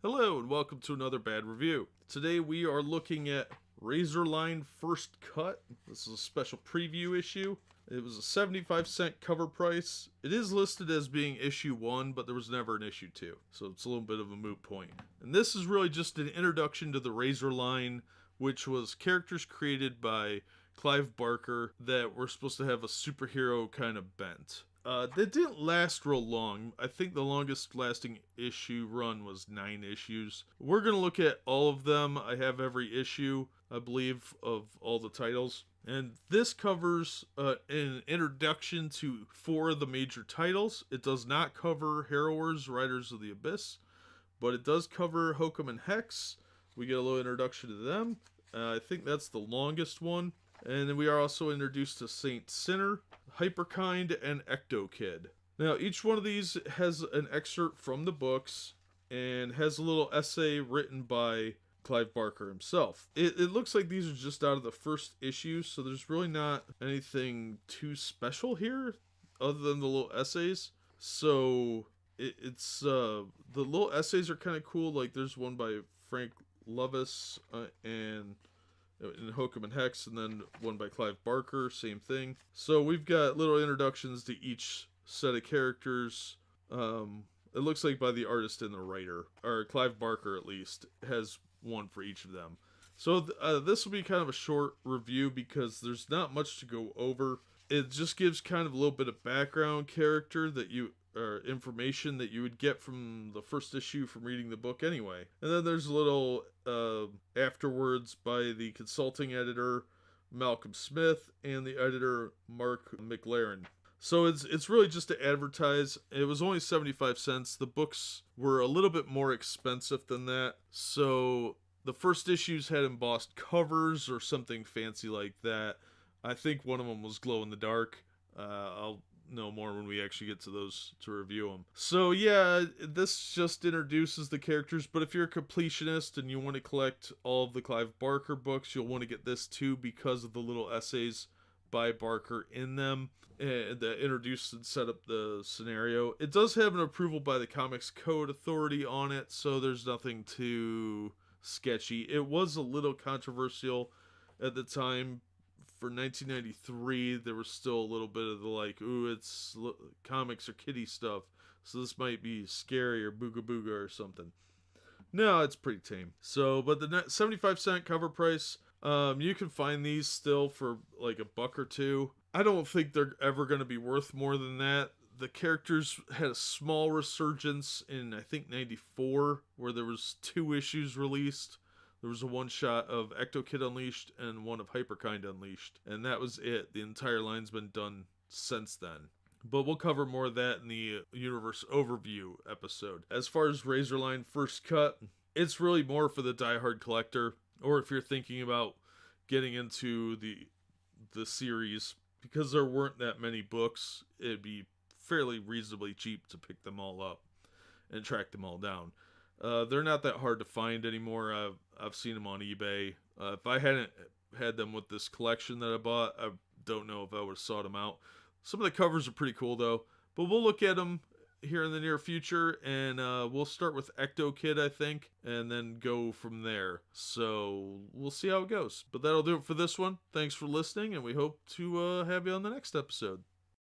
Hello and welcome to another bad review. Today we are looking at Razorline First Cut. This is a special preview issue. It was a 75-cent cover price. It is listed as being issue 1, but there was never an issue 2, so it's a little bit of a moot point. And this is really just an introduction to the Razorline, which was characters created by Clive Barker that were supposed to have a superhero kind of bent. They didn't last real long. I think the longest lasting issue run was 9 issues. We're going to look at all of them. I have every issue, I believe, of all the titles. And this covers an introduction to 4 of the major titles. It does not cover Harrowers, Riders of the Abyss, but it does cover Hokum and Hex. We get a little introduction to them. I think that's the longest one. And then we are also introduced to Saint Sinner, Hyperkind, and Ecto-Kid. Now, each one of these has an excerpt from the books and has a little essay written by Clive Barker himself. It looks like these are just out of the first issue, so there's really not anything too special here other than the little essays. So it's the little essays are kind of cool. Like there's one by Frank Lovis and in Hokum and Hex, and then one by Clive Barker, same thing. So we've got little introductions to each set of characters. It looks like by the artist and the writer, or Clive Barker at least, has one for each of them. So this will be kind of a short review because there's not much to go over. It just gives kind of a little bit of background character that or information that you would get from the first issue from reading the book anyway. And then there's a little afterwards by the consulting editor Malcolm Smith and the editor Mark McLaren. So it's really just to advertise. It was only 75 cents. The books were a little bit more expensive than that. So the first issues had embossed covers or something fancy like that. I think one of them was glow in the dark. I'll know more when we actually get to those to review them. So yeah, this just introduces the characters, but if you're a completionist and you want to collect all of the Clive Barker books, you'll want to get this too because of the little essays by Barker in them that introduce and set up the scenario. It does have an approval by the Comics Code Authority on it, so there's nothing too sketchy. It was a little controversial at the time. For 1993, there was still a little bit of the like, ooh, it's comics or kiddie stuff, so this might be scary or booga booga or something. No, it's pretty tame. So, but the 75-cent cover price, you can find these still for like $1 or $2. I don't think they're ever going to be worth more than that. The characters had a small resurgence in, I think, 94, where there was 2 issues released. There was a one-shot of Ecto-Kid Unleashed and one of Hyperkind Unleashed. And that was it. The entire line's been done since then. But we'll cover more of that in the Universe Overview episode. As far as Razorline First Cut, it's really more for the diehard collector. Or if you're thinking about getting into the series. Because there weren't that many books, it'd be fairly reasonably cheap to pick them all up and track them all down. They're not that hard to find anymore. I've seen them on eBay. If I hadn't had them with this collection that I bought, I don't know if I would have sought them out. Some of the covers are pretty cool though, but we'll look at them here in the near future, and we'll start with Ecto-Kid, I think, and then go from there. So we'll see how it goes. But that'll do it for this one. Thanks for listening, and we hope to have you on the next episode.